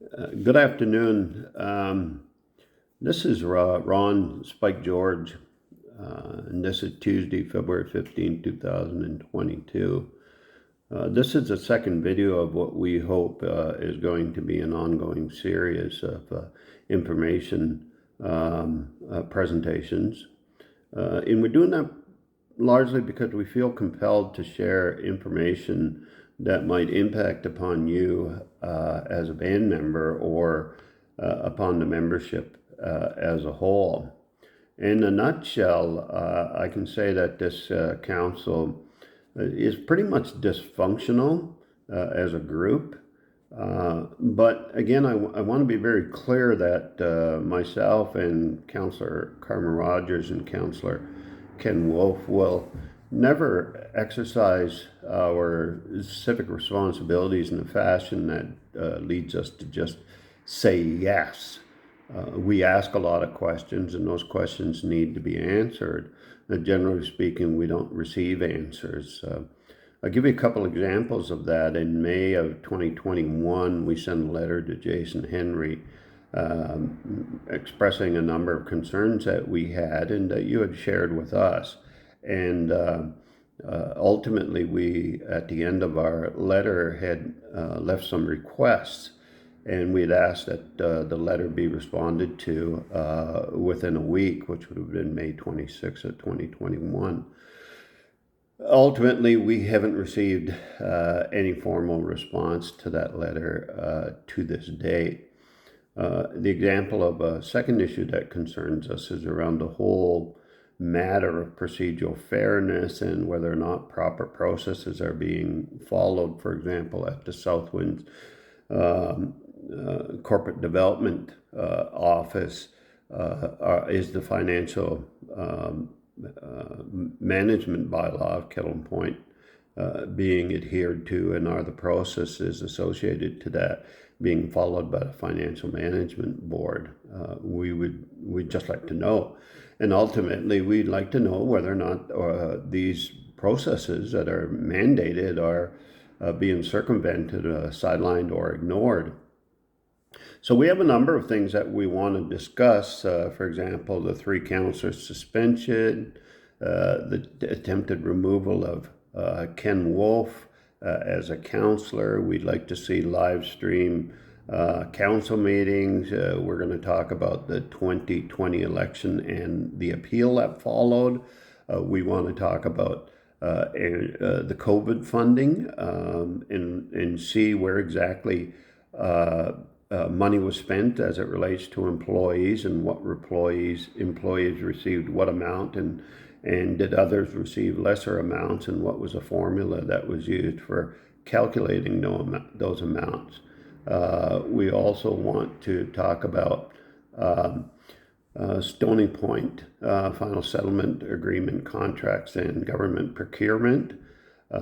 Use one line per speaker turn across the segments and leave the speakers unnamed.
Good afternoon. This is Ron Spike George, and this is Tuesday, February 15, 2022. This is the second video of what we hope is going to be an ongoing series of information presentations. And we're doing that largely because we feel compelled to share information that might impact upon you as a band member or upon the membership as a whole. In a nutshell, I can say that this council is pretty much dysfunctional as a group. But again, I want to be very clear that myself and Councillor Carmen Rogers and Councillor Ken Wolf will never exercise our civic responsibilities in a fashion that leads us to just say yes. We ask a lot of questions, and those questions need to be answered. Generally speaking, we don't receive answers. I'll give you a couple examples of that. In May of 2021, we sent a letter to Jason Henry expressing a number of concerns that we had and that you had shared with us. And ultimately, we, at the end of our letter, had left some requests. And we had asked that the letter be responded to within a week, which would have been May 26th of 2021. Ultimately, we haven't received any formal response to that letter to this date. The example of a second issue that concerns us is around the whole matter of procedural fairness and whether or not proper processes are being followed. For example, at the Southwinds Corporate Development Office is the financial management bylaw of Kettle Point being adhered to, and are the processes associated to that being followed by the Financial Management Board? We'd just like to know. And ultimately, we'd like to know whether or not these processes that are mandated are being circumvented, sidelined, or ignored. So we have a number of things that we want to discuss. For example, the 3 councillors suspension, the attempted removal of Ken Wolf as a councillor. We'd like to see live stream council meetings. We're going to talk about the 2020 election and the appeal that followed. We want to talk about the COVID funding and see where exactly money was spent as it relates to employees, and what employees received what amount, and did others receive lesser amounts, and what was a formula that was used for calculating those amounts. We also want to talk about Stony Point final settlement agreement contracts and government procurement. We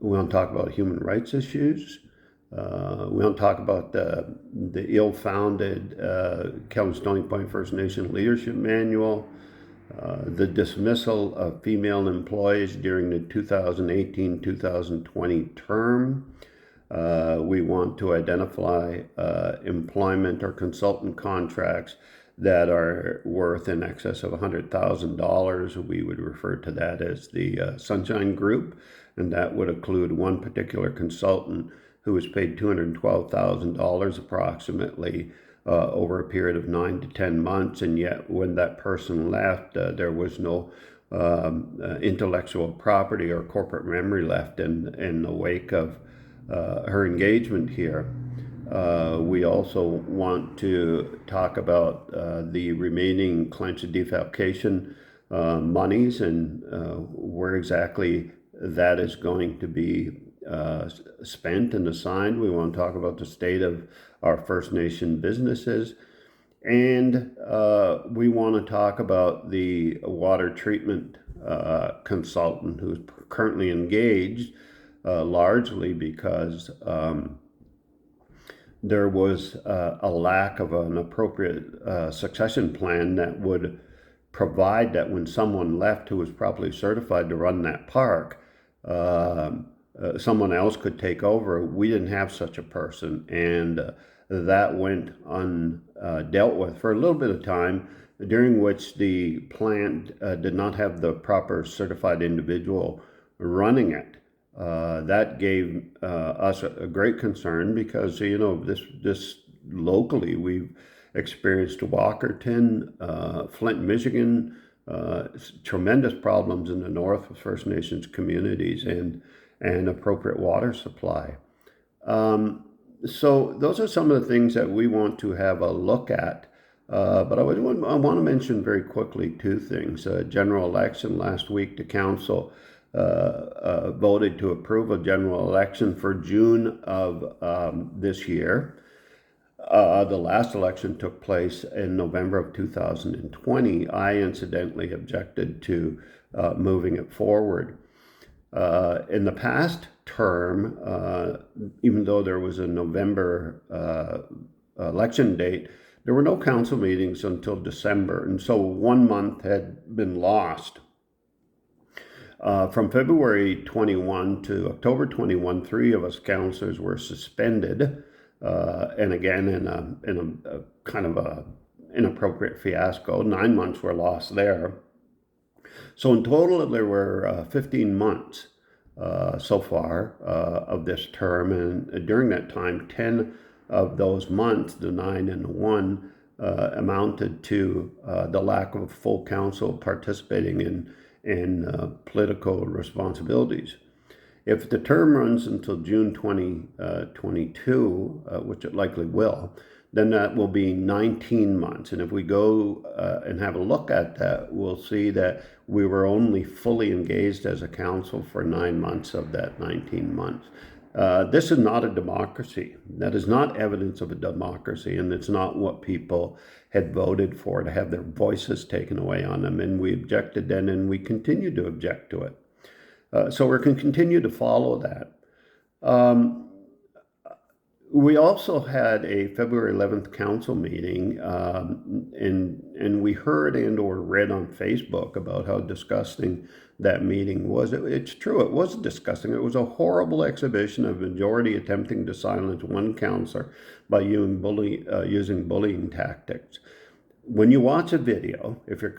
want to talk about human rights issues. We don't talk about the ill-founded Kelvin Stony Point First Nation Leadership Manual, the dismissal of female employees during the 2018-2020 term. We want to identify employment or consultant contracts that are worth in excess of $100,000. We would refer to that as the Sunshine Group, and that would include one particular consultant who was paid $212,000 approximately over a period of 9 to 10 months. And yet when that person left, there was no intellectual property or corporate memory left in the wake of her engagement here. We also want to talk about the remaining claims of defalcation monies and where exactly that is going to be spent and assigned. We want to talk about the state of our First Nation businesses, and we want to talk about the water treatment consultant who's currently engaged, largely because there was a lack of an appropriate succession plan that would provide that when someone left who was properly certified to run that park, someone else could take over. We didn't have such a person, and that went undealt with for a little bit of time, during which the plant did not have the proper certified individual running it. That gave us a great concern because, this locally we've experienced Walkerton, Flint, Michigan, tremendous problems in the north with First Nations communities and appropriate water supply. So those are some of the things that we want to have a look at. But I want to mention very quickly two things. General election last week, the council voted to approve a general election for June of this year. The last election took place in November of 2020. I incidentally objected to moving it forward. In the past term, even though there was a November election date, there were no council meetings until December, and so 1 month had been lost. From February 21 to October 21, 3 of us councillors were suspended, and again in a kind of a inappropriate fiasco. 9 months were lost there. So in total, there were 15 months so far of this term, and during that time, 10 of those months, the 9 and the 1, amounted to the lack of full council participating in political responsibilities. If the term runs until June 2022, which it likely will, then that will be 19 months. And if we go and have a look at that, we'll see that we were only fully engaged as a council for 9 months of that 19 months. This is not a democracy. That is not evidence of a democracy, and it's not what people had voted for, to have their voices taken away on them. And we objected then, and we continue to object to it. So we're going to continue to follow that. We also had a February 11th council meeting, and we heard and or read on Facebook about how disgusting that meeting was. It's true, it was disgusting. It was a horrible exhibition of majority attempting to silence one councillor by using bullying tactics. When you watch a video, if you're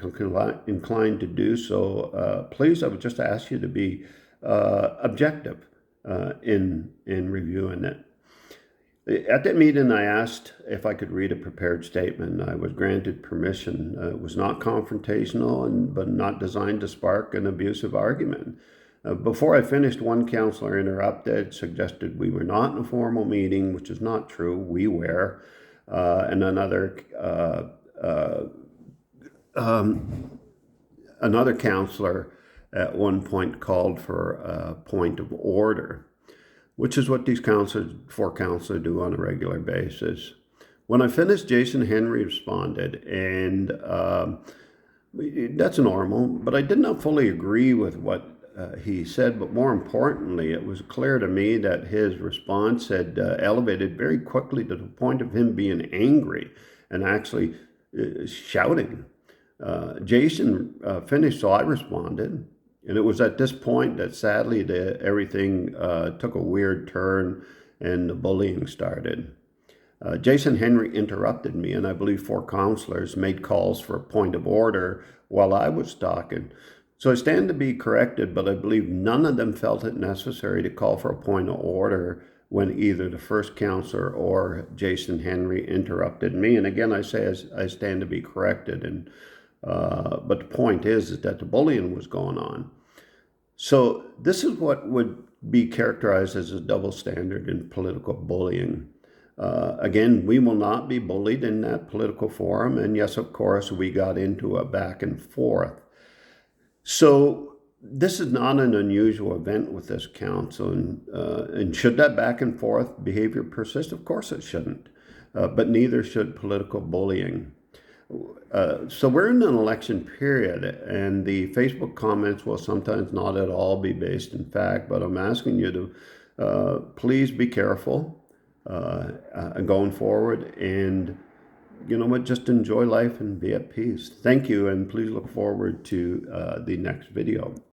inclined to do so, please, I would just ask you to be objective in reviewing it. At that meeting, I asked if I could read a prepared statement. I was granted permission. It was not confrontational, but not designed to spark an abusive argument. Before I finished, one councillor interrupted, suggested we were not in a formal meeting, which is not true. We were. And another councillor at one point called for a point of order, which is what these four councillors do on a regular basis. When I finished, Jason Henry responded, and that's normal, but I did not fully agree with what he said. But more importantly, it was clear to me that his response had elevated very quickly to the point of him being angry and actually shouting. Jason finished, so I responded. And it was at this point that sadly everything took a weird turn and the bullying started. Jason Henry interrupted me, and I believe 4 councillors made calls for a point of order while I was talking. So I stand to be corrected, but I believe none of them felt it necessary to call for a point of order when either the first councillor or Jason Henry interrupted me. And again, I say I stand to be corrected. And but the point is that the bullying was going on. So this is what would be characterized as a double standard in political bullying. Again, we will not be bullied in that political forum. And yes, of course, we got into a back and forth. So this is not an unusual event with this council. And should that back and forth behavior persist? Of course it shouldn't. But neither should political bullying. So we're in an election period, and the Facebook comments will sometimes not at all be based in fact, but I'm asking you to please be careful going forward, and you know what, just enjoy life and be at peace. Thank you, and please look forward to the next video.